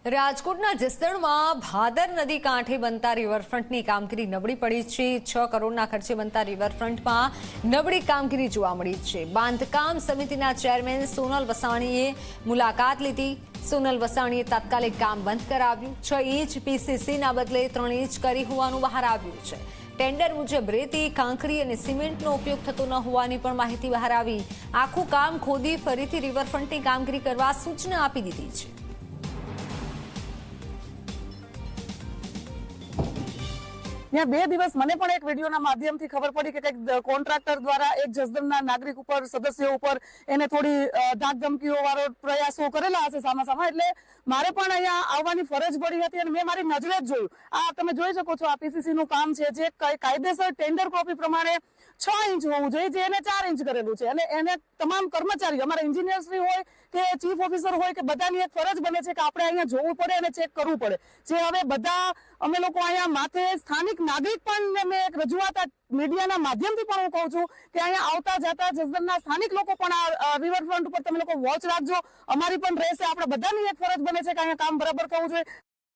રાજકોટના જસદણમાં ભાદર નદી કાંઠે બનતા રિવરફ્રન્ટની કામગીરી નબળી પડી છે। 6 કરોડના ખર્ચે બનતા રિવરફ્રન્ટમાં નબળી કામગીરી જોવા મળી છે। બાંધકામ સમિતિના ચેરમેન સોનલ વસાણીએ મુલાકાત લીધી। સોનલ વસાણીએ તાત્કાલિક કામ બંધ કરાવ્યું। 6 ઇંચ પીસીસીના બદલે 3 ઇંચ કરી હોવાનું બહાર આવ્યું છે। ટેન્ડર મુજબ રેતી, કાંકરી અને સિમેન્ટનો ઉપયોગ થતો ન હોવાની પણ માહિતી બહાર આવી। આખું કામ ખોદી ફરીથી રિવરફ્રન્ટની કામગીરી કરવા સૂચના આપી દીધી છે। ત્યાં 2 દિવસ મને પણ એક વિડીયોના માધ્યમથી ખબર પડી કે કંઈક કોન્ટ્રાક્ટર દ્વારા એક જસદણના નાગરિક ઉપર, સદસ્યો ઉપર એને થોડી ધાકધમકીઓ વાળો પ્રયાસો કરેલા હશે સામા, એટલે મારે પણ અહીંયા આવવાની ફરજ પડી હતી અને મેં મારી નજરે જ જોયું। આ તમે જોઈ શકો છો, આ પીસીસી નું કામ છે જે કાયદેસર ટેન્ડર કોપી પ્રમાણે 6 ઇંચ હોવું જોઈએ, જે એને 4 ઇંચ કરેલું છે અને એને તમામ કર્મચારીઓ, અમારા એન્જિનિયરશ્રી હોય કે ચીફ ઓફિસર હોય કે બધાની એક ફરજ બને છે કે આપણે અહીંયા જોવું પડે અને ચેક કરવું પડે। જે હવે બધા અમે લોકો અહીંયા માથે સ્થાનિક નાગરિક પણ મેં એક રજૂઆત મીડિયાના માધ્યમથી પણ હું કહું છું કે અહીંયા આવતા જતા જસદણના સ્થાનિક લોકો પણ આ રિવરફ્રન્ટ ઉપર તમે લોકો વોચ રાખજો। અમારી પણ રહેશે, આપણે બધાની એક ફરજ બને છે કે અહીંયા કામ બરાબર કરવું જોઈએ।